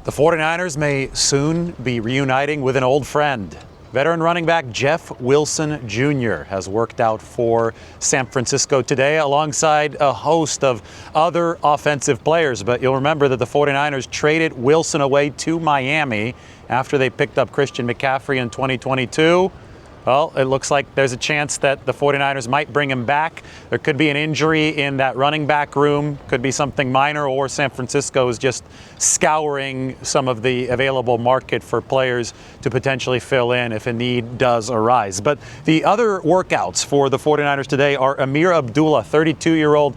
The 49ers may soon be reuniting with an old friend. Veteran running back Jeff Wilson Jr. has worked out for San Francisco today alongside a host of other offensive players. But you'll remember that the 49ers traded Wilson away to Miami after they picked up Christian McCaffrey in 2022. Well, it looks like there's a chance that the 49ers might bring him back. There could be an injury in that running back room, could be something minor, or San Francisco is just scouring some of the available market for players to potentially fill in if a need does arise. But the other workouts for the 49ers today are Amir Abdullah, 32-year-old,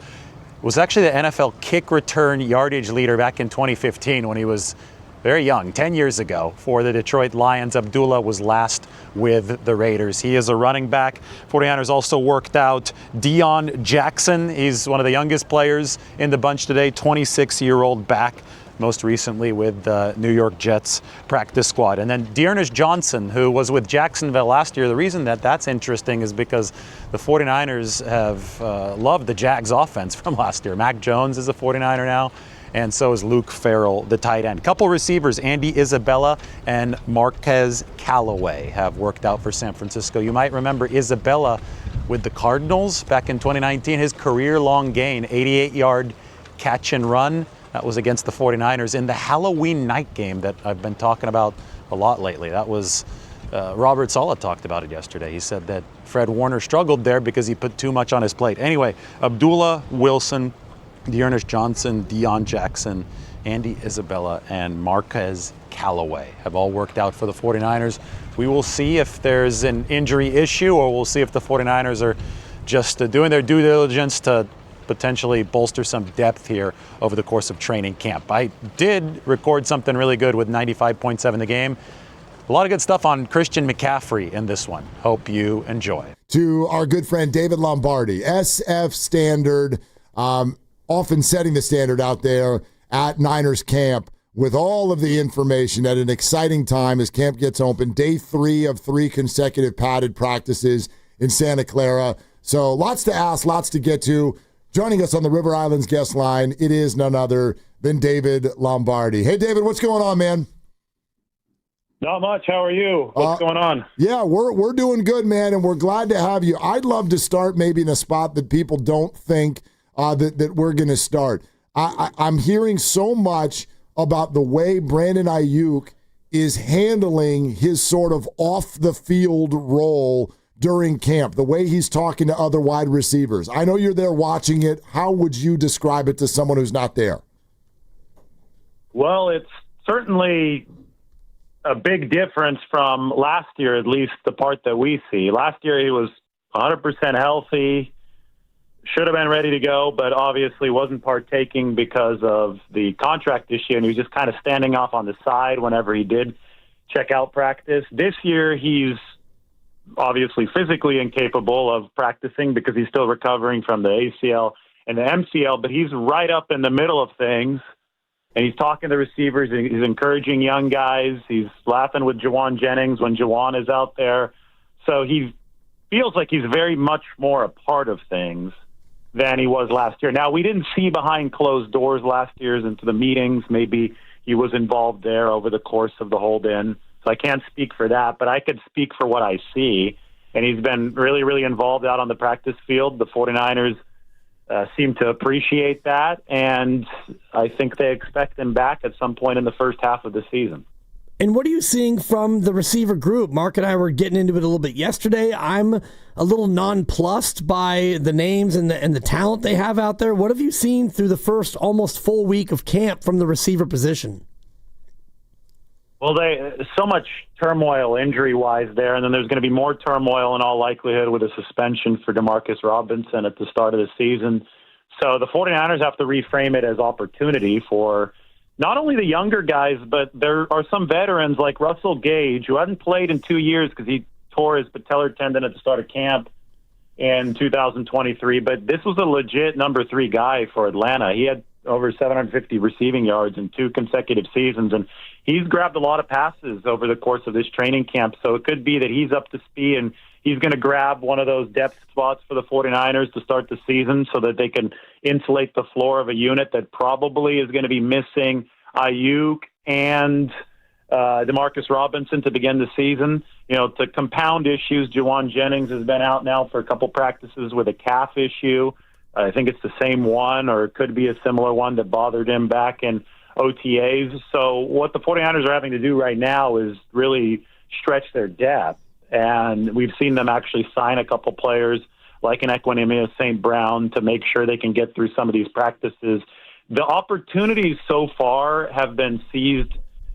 was actually the NFL kick return yardage leader back in 2015 when he was very young, 10 years ago, for the Detroit Lions. Abdullah was last with the Raiders. He is a running back. 49ers also worked out Deion Jackson. He's one of the youngest players in the bunch today, 26-year-old back, most recently with the New York Jets practice squad. And then Dearness Johnson, who was with Jacksonville last year. The reason that that's interesting is because the 49ers have loved the Jags offense from last year. Mac Jones is a 49er now, and so is Luke Farrell, the tight end. Couple receivers, Andy Isabella and Marquez Callaway, have worked out for San Francisco. You might remember Isabella with the Cardinals back in 2019. His career-long gain, 88-yard catch and run. That was against the 49ers in the Halloween night game that I've been talking about a lot lately. That was Robert Saleh talked about it yesterday. He said that Fred Warner struggled there because he put too much on his plate. Anyway, Abdullah, Wilson, Dearness Johnson, Deion Jackson, Andy Isabella, and Marquez Callaway have all worked out for the 49ers. We will see if there's an injury issue, or we'll see if the 49ers are just doing their due diligence to potentially bolster some depth here over the course of training camp. I did record something really good with 95.7 The Game. A lot of good stuff on Christian McCaffrey in this one. Hope you enjoy. To our good friend David Lombardi, SF Standard, often setting the standard out there at Niners camp with all of the information at an exciting time as camp gets open. Day 3 of 3 consecutive padded practices in Santa Clara. So lots to ask, lots to get to. Joining us on the River Islands guest line, it is none other than David Lombardi. Hey, David, what's going on, man? Not much. How are you? What's going on? Yeah, we're doing good, man, and we're glad to have you. I'd love to start maybe in a spot that people don't think that we're going to start. I'm hearing so much about the way Brandon Ayuk is handling his sort of off-the-field role during camp, the way he's talking to other wide receivers. I know you're there watching it. How would you describe it to someone who's not there? Well, it's certainly a big difference from last year, at least the part that we see. Last year he was 100% healthy, should have been ready to go, but obviously wasn't partaking because of the contract issue, and he was just kind of standing off on the side whenever he did check out practice. This year he's obviously physically incapable of practicing because he's still recovering from the ACL and the MCL, but he's right up in the middle of things, and he's talking to receivers, he's encouraging young guys, he's laughing with Jawan Jennings when Jawan is out there. So he feels like he's very much more a part of things than he was last year. Now, we didn't see behind closed doors last year into the meetings. Maybe he was involved there over the course of the hold-in. So I can't speak for that, but I could speak for what I see. And he's been really, really involved out on the practice field. The 49ers seem to appreciate that, and I think they expect him back at some point in the first half of the season. And what are you seeing from the receiver group? Mark and I were getting into it a little bit yesterday. I'm a little nonplussed by the names and the talent they have out there. What have you seen through the first almost full week of camp from the receiver position? Well, so much turmoil injury-wise there, and then there's going to be more turmoil in all likelihood with a suspension for Demarcus Robinson at the start of the season. So the 49ers have to reframe it as opportunity for not only the younger guys, but there are some veterans like Russell Gage, who hadn't played in 2 years because he tore his patellar tendon at the start of camp in 2023. But this was a legit number 3 guy for Atlanta. He had over 750 receiving yards in 2 consecutive seasons, and he's grabbed a lot of passes over the course of this training camp. So it could be that he's up to speed and he's going to grab one of those depth spots for the 49ers to start the season so that they can insulate the floor of a unit that probably is going to be missing Ayuk and Demarcus Robinson to begin the season. To compound issues, Juwan Jennings has been out now for a couple practices with a calf issue. I think it's the same one, or it could be a similar one that bothered him back in OTAs. So what the 49ers are having to do right now is really stretch their depth. And we've seen them actually sign a couple players like an Equanimeous St. Brown to make sure they can get through some of these practices. The opportunities so far have been seized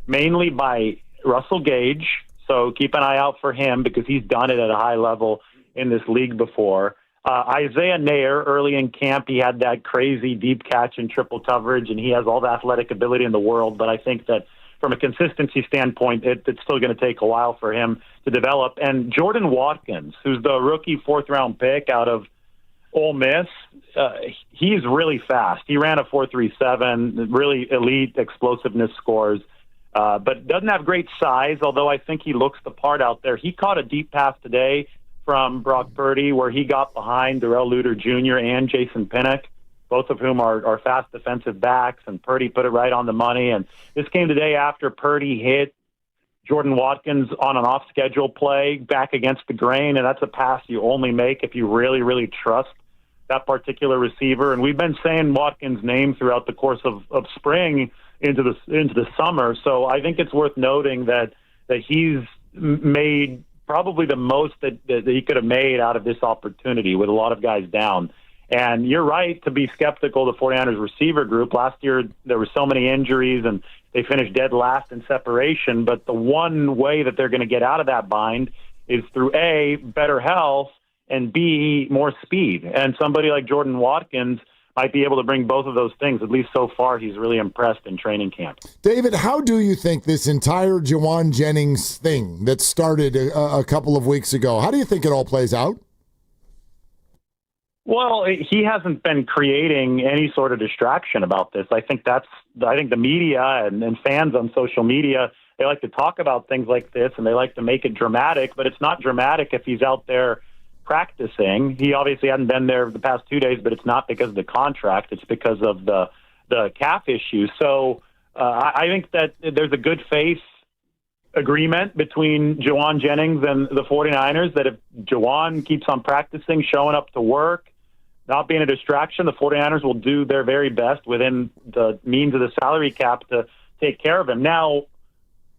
mainly by Russell Gage. So keep an eye out for him because he's done it at a high level in this league before. Isaiah Nair, early in camp, he had that crazy deep catch in triple coverage, and he has all the athletic ability in the world. But I think that from a consistency standpoint, it's still going to take a while for him to develop. And Jordan Watkins, who's the rookie fourth-round pick out of Ole Miss, he's really fast. He ran a 4.37, really elite explosiveness scores, but doesn't have great size, although I think he looks the part out there. He caught a deep pass today from Brock Purdy where he got behind Darrell Luter Jr. and Jason Pinnock, both of whom are fast defensive backs, and Purdy put it right on the money. And this came today after Purdy hit Jordan Watkins on an off-schedule play back against the grain, and that's a pass you only make if you really, really trust that particular receiver. And we've been saying Watkins' name throughout the course of spring into the summer. So I think it's worth noting that he's made probably the most that he could have made out of this opportunity with a lot of guys down. And you're right to be skeptical of the 49ers receiver group. Last year, there were so many injuries, and they finished dead last in separation. But the one way that they're going to get out of that bind is through A, better health, and B, more speed. And somebody like Jordan Watkins might be able to bring both of those things. At least so far, he's really impressed in training camp. David, how do you think this entire Juwan Jennings thing that started a couple of weeks ago, how do you think it all plays out? Well, he hasn't been creating any sort of distraction about this. I think the media and fans on social media, they like to talk about things like this and they like to make it dramatic, but it's not dramatic if he's out there practicing. He obviously hadn't been there the past 2 days, but it's not because of the contract. It's because of the calf issue. So I think that there's a good faith agreement between Juwan Jennings and the 49ers that if Juwan keeps on practicing, showing up to work, not being a distraction, the 49ers will do their very best within the means of the salary cap to take care of him. Now,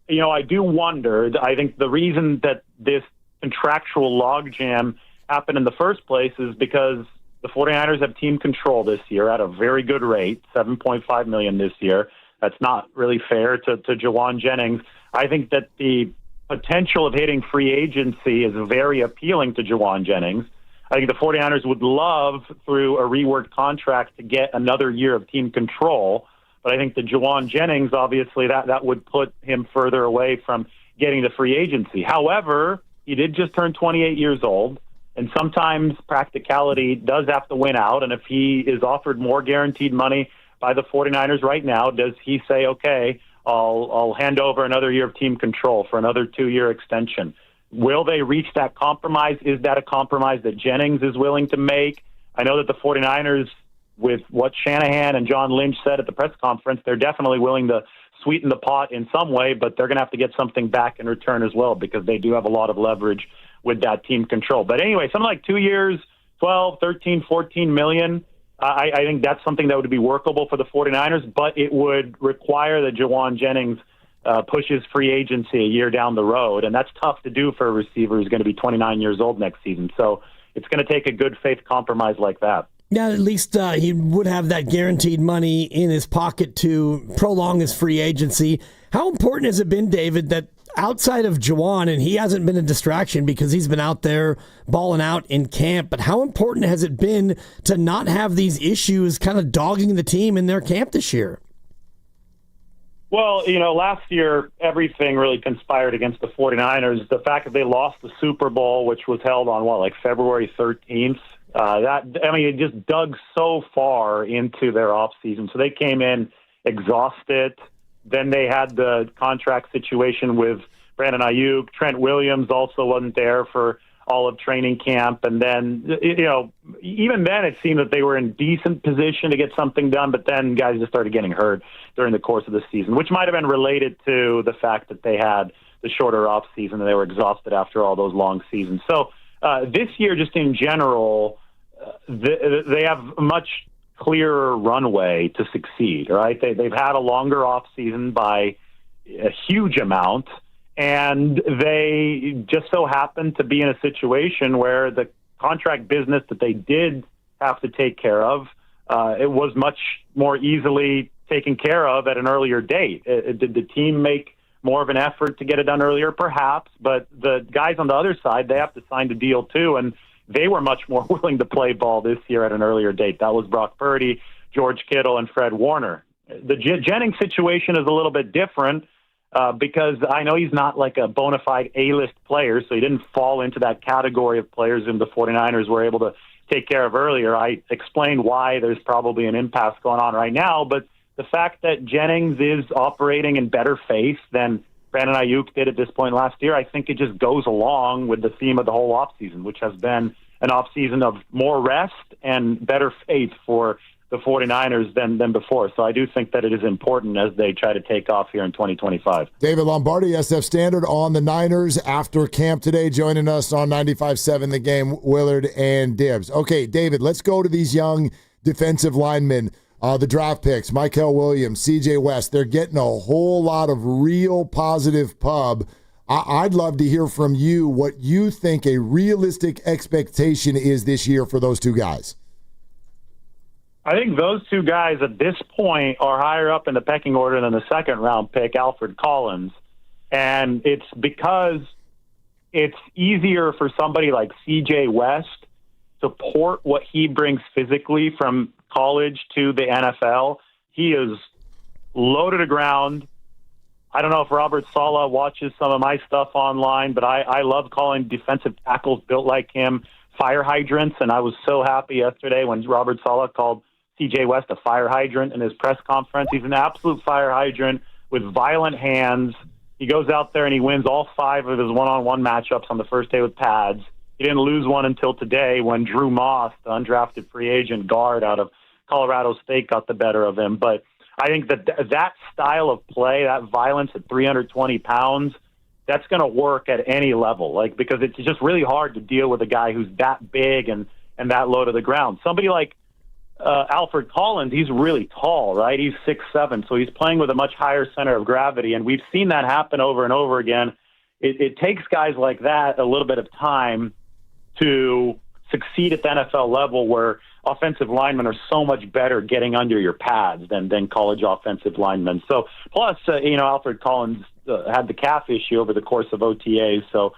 I do wonder, I think the reason that this contractual logjam happened in the first place is because the 49ers have team control this year at a very good rate, $7.5 million this year. That's not really fair to Juwan Jennings. I think that the potential of hitting free agency is very appealing to Juwan Jennings. I think the 49ers would love, through a reworked contract, to get another year of team control. But I think that Juwan Jennings, obviously, that would put him further away from getting the free agency. However, he did just turn 28 years old, and sometimes practicality does have to win out. And if he is offered more guaranteed money by the 49ers right now, does he say, okay, I'll hand over another year of team control for another 2-year extension? Will they reach that compromise? Is that a compromise that Jennings is willing to make? I know that the 49ers, with what Shanahan and John Lynch said at the press conference, they're definitely willing to sweeten the pot in some way, but they're going to have to get something back in return as well because they do have a lot of leverage with that team control. But anyway, something like 2 years, 12, 13, 14 million, I think that's something that would be workable for the 49ers, but it would require that Juwan Jennings pushes free agency a year down the road, and that's tough to do for a receiver who's going to be 29 years old next season. So it's going to take a good faith compromise like that. Yeah, at least he would have that guaranteed money in his pocket to prolong his free agency. How important has it been, David, that outside of Juwan, and he hasn't been a distraction because he's been out there balling out in camp, but how important has it been to not have these issues kind of dogging the team in their camp this year? Well, last year, everything really conspired against the 49ers. The fact that they lost the Super Bowl, which was held on, February 13th, it just dug so far into their offseason. So they came in exhausted. Then they had the contract situation with Brandon Ayuk. Trent Williams also wasn't there for all of training camp. And then, even then it seemed that they were in decent position to get something done, but then guys just started getting hurt during the course of the season, which might have been related to the fact that they had the shorter off season and they were exhausted after all those long seasons. So this year, just in general, they have a much clearer runway to succeed, right? They've had a longer off season by a huge amount, and they just so happen to be in a situation where the contract business that they did have to take care of, it was much more easily taken care of at an earlier date. Did the team make more of an effort to get it done earlier? Perhaps, but the guys on the other side, they have to sign the deal too, and they were much more willing to play ball this year at an earlier date. That was Brock Purdy, George Kittle, and Fred Warner. The Jennings situation is a little bit different because I know he's not like a bona fide A-list player, so he didn't fall into that category of players whom the 49ers were able to take care of earlier. I explained why there's probably an impasse going on right now, but the fact that Jennings is operating in better faith than Brandon Ayuk did at this point last year, I think it just goes along with the theme of the whole offseason, which has been an offseason of more rest and better faith for the 49ers than before. So I do think that it is important as they try to take off here in 2025. David Lombardi, SF Standard on the Niners after camp today, joining us on 95.7 The Game, Willard and Dibbs. Okay, David, let's go to these young defensive linemen. The draft picks, Mykel Williams, CJ West, they're getting a whole lot of real positive pub. I'd love to hear from you what you think a realistic expectation is this year for those two guys. I think those two guys at this point are higher up in the pecking order than the second-round pick, Alfred Collins. And it's because it's easier for somebody like CJ West to port what he brings physically from college to the NFL. He is low to the ground. I don't know if Robert Saleh watches some of my stuff online, but I love calling defensive tackles built like him fire hydrants, and I was so happy yesterday when Robert Saleh called CJ West a fire hydrant in his press conference. He's an absolute fire hydrant with violent hands. He goes out there and he wins all 5 of his one-on-one matchups on the first day with pads. He didn't lose one until today when Drew Moss, the undrafted free agent guard out of Colorado State, got the better of him. But I think that style of play, that violence at 320 pounds, that's going to work at any level, because it's just really hard to deal with a guy who's that big and that low to the ground. Somebody like Alfred Collins, he's really tall, right? He's 6'7", so he's playing with a much higher center of gravity, and we've seen that happen over and over again. It takes guys like that a little bit of time to succeed at the NFL level, where offensive linemen are so much better getting under your pads than college offensive linemen. So, plus, Alfred Collins had the calf issue over the course of OTAs, so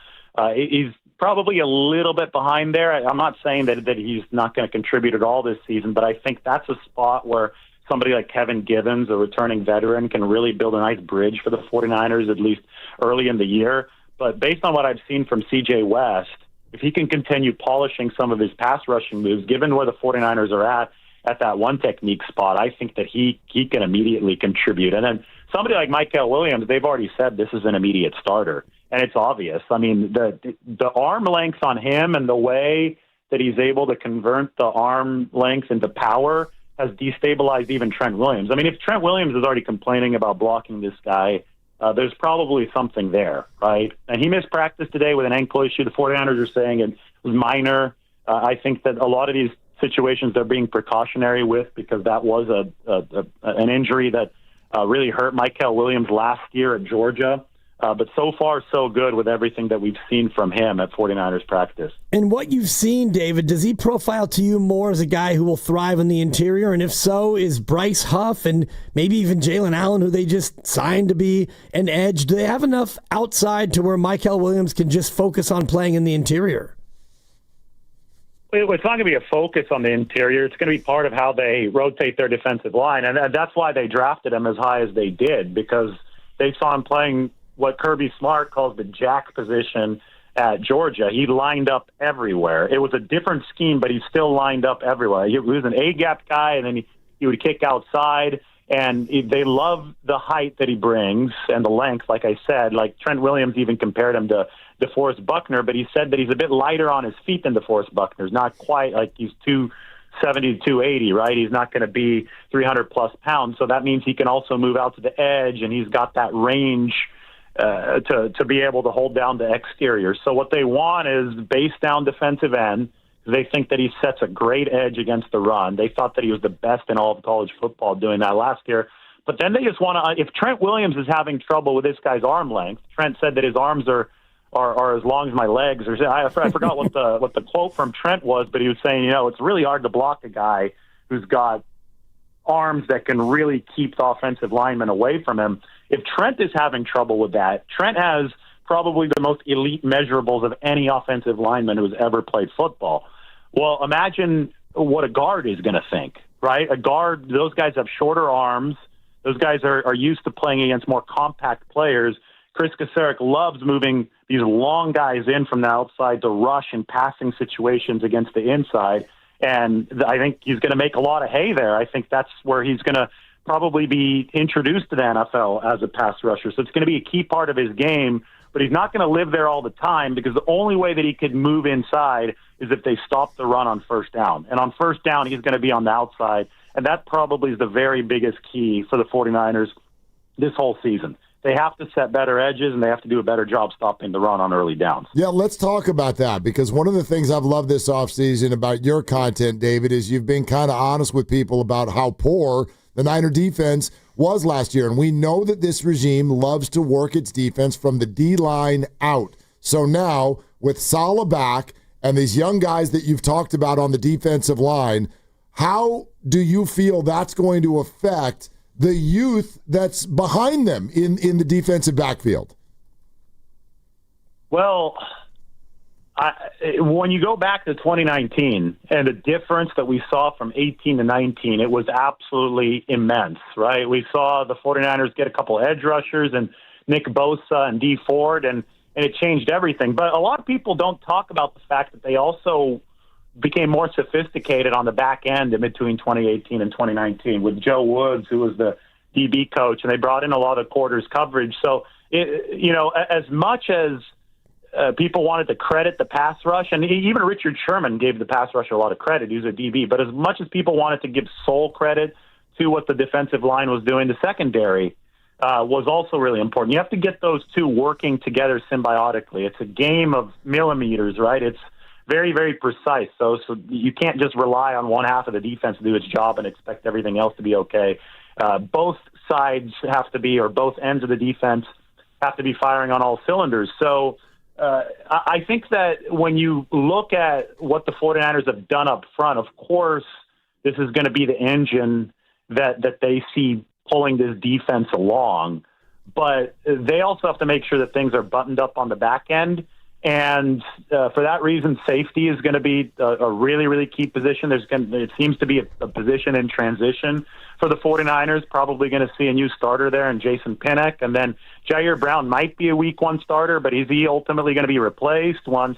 he's probably a little bit behind there. I'm not saying that he's not going to contribute at all this season, but I think that's a spot where somebody like Kevin Givens, a returning veteran, can really build a nice bridge for the 49ers, at least early in the year. But based on what I've seen from CJ West, if he can continue polishing some of his pass rushing moves, given where the 49ers are at that one technique spot, I think that he can immediately contribute. And then somebody like Mykel Williams, they've already said this is an immediate starter, and it's obvious. I mean, the arm length on him and the way that he's able to convert the arm length into power has destabilized even Trent Williams. I mean, if Trent Williams is already complaining about blocking this guy, there's probably something there, right? And he missed practice today with an ankle issue. The 49ers are saying it was minor. I think that a lot of these situations they're being precautionary with, because that was an injury that really hurt Mykel Williams last year at Georgia. But so far, so good with everything that we've seen from him at 49ers practice. And what you've seen, David, does he profile to you more as a guy who will thrive in the interior? And if so, is Bryce Huff and maybe even Jalen Allen, who they just signed to be an edge, do they have enough outside to where Mykel Williams can just focus on playing in the interior? It's not going to be a focus on the interior. It's going to be part of how they rotate their defensive line. And that's why they drafted him as high as they did, because they saw him playing what Kirby Smart calls the jack position at Georgia. He lined up everywhere. It was a different scheme, but he still lined up everywhere. He was an A-gap guy, and then he would kick outside. And they love the height that he brings and the length, like I said. Like Trent Williams even compared him to DeForest Buckner, but he said that he's a bit lighter on his feet than DeForest Buckner. Not quite like he's too 270 to 280, right? He's not going to be 300-plus pounds, so that means he can also move out to the edge, and he's got that range to be able to hold down the exterior. So what they want is base down defensive end. They think that he sets a great edge against the run. They thought that he was the best in all of college football doing that last year. But then they just want to – if Trent Williams is having trouble with this guy's arm length, Trent said that his arms are as long as my legs. Or I forgot what the quote from Trent was, but he was saying, it's really hard to block a guy who's got arms that can really keep the offensive lineman away from him. If Trent is having trouble with that, Trent has probably the most elite measurables of any offensive lineman who's ever played football. Well, imagine what a guard is going to think, right? A guard, those guys have shorter arms. Those guys are used to playing against more compact players. Chris Kasarik loves moving these long guys in from the outside to rush in passing situations against the inside. And I think he's going to make a lot of hay there. I think that's where he's going to probably be introduced to the NFL as a pass rusher. So it's going to be a key part of his game, but he's not going to live there all the time because the only way that he could move inside is if they stop the run on first down. And on first down, he's going to be on the outside. And that probably is the very biggest key for the 49ers this whole season. They have to set better edges, and they have to do a better job stopping the run on early downs. Yeah, let's talk about that, because one of the things I've loved this offseason about your content, David, is you've been kind of honest with people about how poor the Niner defense was last year. And we know that this regime loves to work its defense from the D-line out. So now, with Saleh back and these young guys that you've talked about on the defensive line, how do you feel that's going to affect the youth that's behind them in the defensive backfield? Well, when you go back to 2019 and the difference that we saw from 18 to 19, it was absolutely immense, right? We saw the 49ers get a couple edge rushers and Nick Bosa and Dee Ford, and it changed everything. But a lot of people don't talk about the fact that they also became more sophisticated on the back end in between 2018 and 2019 with Joe Woods, who was the DB coach, and they brought in a lot of quarters coverage. So, as much as people wanted to credit the pass rush, and even Richard Sherman gave the pass rush a lot of credit. He was a DB. But as much as people wanted to give sole credit to what the defensive line was doing, the secondary was also really important. You have to get those two working together symbiotically. It's a game of millimeters, right? It's very, very precise. So you can't just rely on one half of the defense to do its job and expect everything else to be okay. Both sides have to be, or both ends of the defense have to be firing on all cylinders. So I think that when you look at what the 49ers have done up front, of course, this is going to be the engine that they see pulling this defense along. But they also have to make sure that things are buttoned up on the back end. And for that reason, safety is going to be a really, really key position. It seems to be a position in transition for the 49ers, probably going to see a new starter there in Jason Pinnock. And then Jair Brown might be a week one starter, but is he ultimately going to be replaced once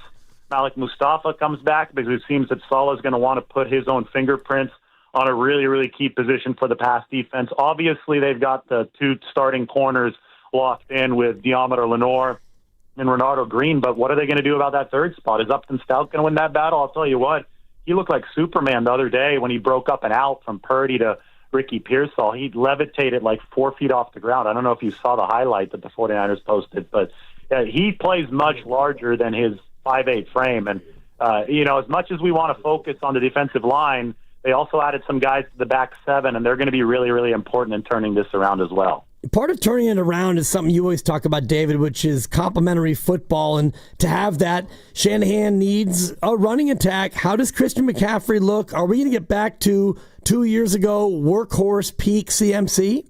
Malik Mustafa comes back? Because it seems that Saleh is going to want to put his own fingerprints on a really, really key position for the pass defense. Obviously, they've got the two starting corners locked in with Diameter Lenore and Renardo Green, but what are they going to do about that third spot? Is Upton Stout going to win that battle? I'll tell you what, he looked like Superman the other day when he broke up and out from Purdy to Ricky Pearsall. He levitated like 4 feet off the ground. I don't know if you saw the highlight that the 49ers posted, but he plays much larger than his 5'8" frame. And, as much as we want to focus on the defensive line, they also added some guys to the back seven, and they're going to be really, really important in turning this around as well. Part of turning it around is something you always talk about, David, which is complementary football. And to have that, Shanahan needs a running attack. How does Christian McCaffrey look? Are we going to get back to 2 years ago, workhorse peak CMC?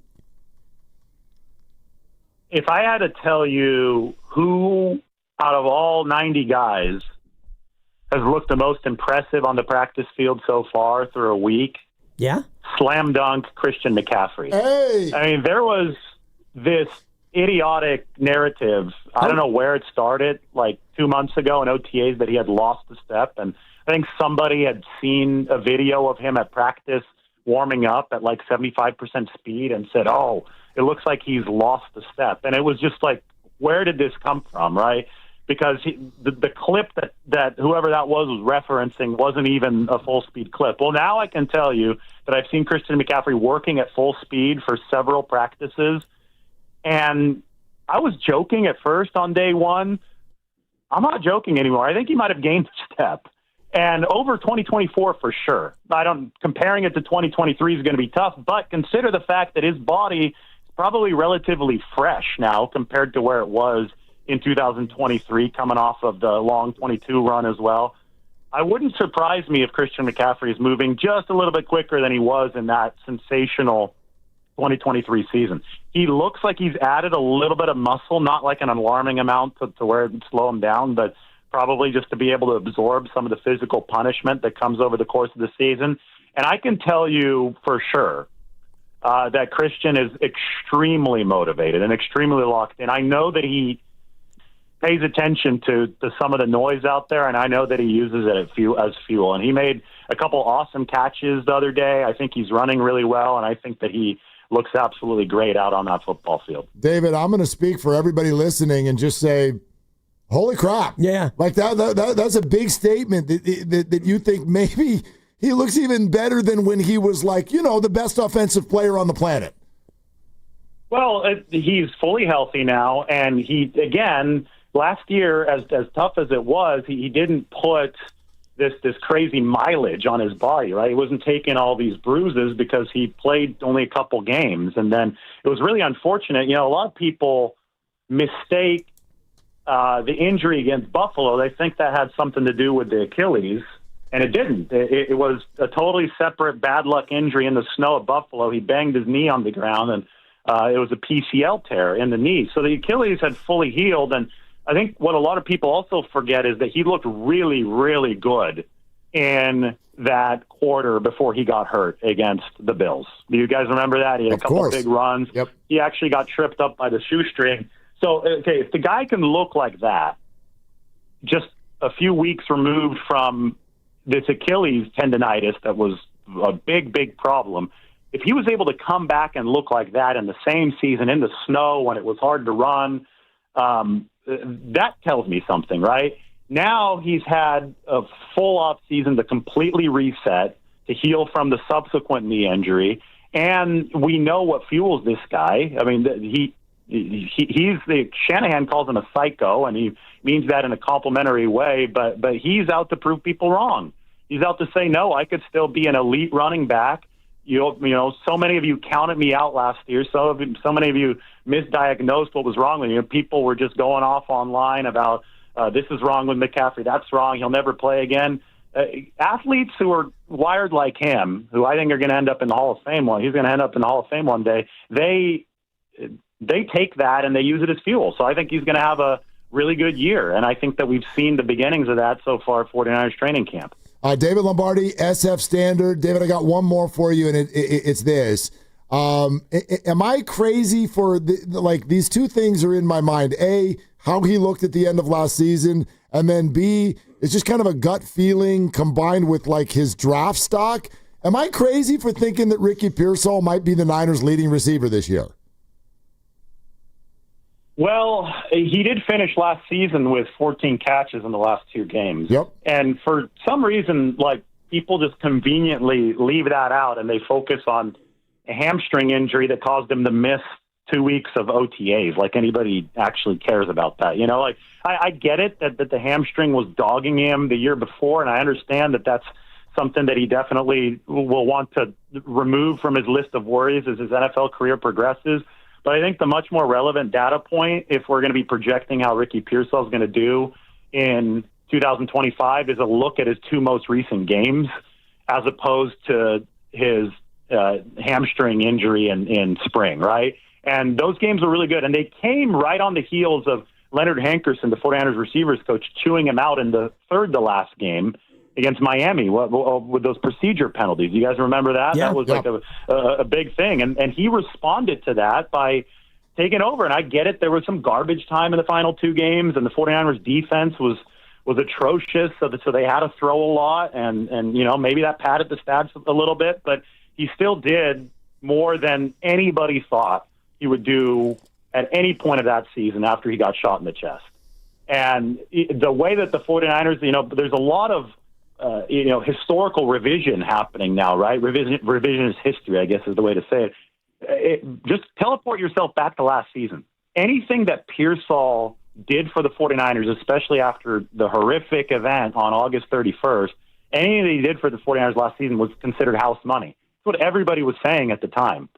If I had to tell you who out of all 90 guys has looked the most impressive on the practice field so far through a week, yeah, slam dunk Christian McCaffrey. Hey! I mean, there was this idiotic narrative. I don't know where it started, like 2 months ago in OTAs, that he had lost a step. And I think somebody had seen a video of him at practice warming up at like 75% speed and said, oh, it looks like he's lost a step. And it was just like, where did this come from, right? because the clip that whoever that was referencing wasn't even a full-speed clip. Well, now I can tell you that I've seen Christian McCaffrey working at full speed for several practices, and I was joking at first on day one. I'm not joking anymore. I think he might have gained a step. And over 2024 for sure. Comparing it to 2023 is going to be tough, but consider the fact that his body is probably relatively fresh now compared to where it was in 2023, coming off of the long 22 run as well. I wouldn't surprise me if Christian McCaffrey is moving just a little bit quicker than he was in that sensational 2023 season. He looks like he's added a little bit of muscle, not like an alarming amount to where it would slow him down, but probably just to be able to absorb some of the physical punishment that comes over the course of the season. And I can tell you for sure that Christian is extremely motivated and extremely locked in. I know that he pays attention to some of the noise out there, and I know that he uses it as fuel. And he made a couple awesome catches the other day. I think he's running really well, and I think that he looks absolutely great out on that football field. David, I'm going to speak for everybody listening and just say, holy crap. Yeah. Like that's a big statement that you think maybe he looks even better than when he was like, the best offensive player on the planet. Well, he's fully healthy now, and he, again, last year, as tough as it was, he didn't put this crazy mileage on his body, right? He wasn't taking all these bruises because he played only a couple games. And then it was really unfortunate. A lot of people mistake the injury against Buffalo. They think that had something to do with the Achilles, and it didn't. It was a totally separate bad luck injury in the snow at Buffalo. He banged his knee on the ground, and it was a PCL tear in the knee. So the Achilles had fully healed, and I think what a lot of people also forget is that he looked really, really good in that quarter before he got hurt against the Bills. Do you guys remember that? He had a couple big runs. Yep. He actually got tripped up by the shoestring. So, okay, if the guy can look like that, just a few weeks removed from this Achilles tendonitis that was a big, big problem, if he was able to come back and look like that in the same season in the snow when it was hard to run, that tells me something, right? Now he's had a full off season to completely reset, to heal from the subsequent knee injury, and we know what fuels this guy. I mean, he's Shanahan calls him a psycho, and he means that in a complimentary way, but he's out to prove people wrong. He's out to say, no, I could still be an elite running back. So many of you counted me out last year. So many of you misdiagnosed what was wrong with you. People were just going off online about this is wrong with McCaffrey, that's wrong, he'll never play again. Athletes who are wired like him, who I think are going to end up in the Hall of Fame he's going to end up in the Hall of Fame one day, they take that and they use it as fuel. So I think he's going to have a really good year, and I think that we've seen the beginnings of that so far at 49ers training camp. David Lombardi, SF Standard. David, I got one more for you, and it's this. Am I crazy for these two things are in my mind? A, how he looked at the end of last season, and then B, it's just kind of a gut feeling combined with his draft stock. Am I crazy for thinking that Ricky Pearsall might be the Niners' leading receiver this year? Well, he did finish last season with 14 catches in the last two games. Yep. And for some reason, people just conveniently leave that out and they focus on a hamstring injury that caused him to miss 2 weeks of OTAs. Like anybody actually cares about that. I get it that the hamstring was dogging him the year before, and I understand that that's something that he definitely will want to remove from his list of worries as his NFL career progresses. But I think the much more relevant data point, if we're going to be projecting how Ricky Pearsall is going to do in 2025, is a look at his two most recent games as opposed to his hamstring injury in spring, right? And those games were really good. And they came right on the heels of Leonard Hankerson, the 49ers receivers coach, chewing him out in the third to last game against Miami with those procedure penalties. You guys remember that? Yeah. That was a big thing. And he responded to that by taking over. And I get it. There was some garbage time in the final two games, and the 49ers defense was atrocious. So they had to throw a lot. And maybe that padded the stats a little bit, but he still did more than anybody thought he would do at any point of that season after he got shot in the chest. And the way that the 49ers, there's a lot of, historical revision happening now, right? Revisionist history, I guess is the way to say it. Just teleport yourself back to last season. Anything that Pearsall did for the 49ers, especially after the horrific event on August 31st, anything that he did for the 49ers last season was considered house money. That's what everybody was saying at the time.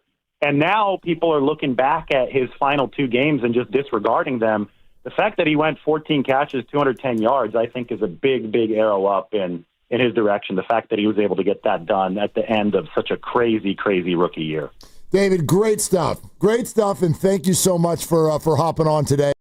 And now people are looking back at his final 2 games and just disregarding them. The fact that he went 14 catches, 210 yards, I think is a big, big arrow up in his direction. The fact that he was able to get that done at the end of such a crazy, crazy rookie year. David, great stuff. Great stuff, and thank you so much for hopping on today.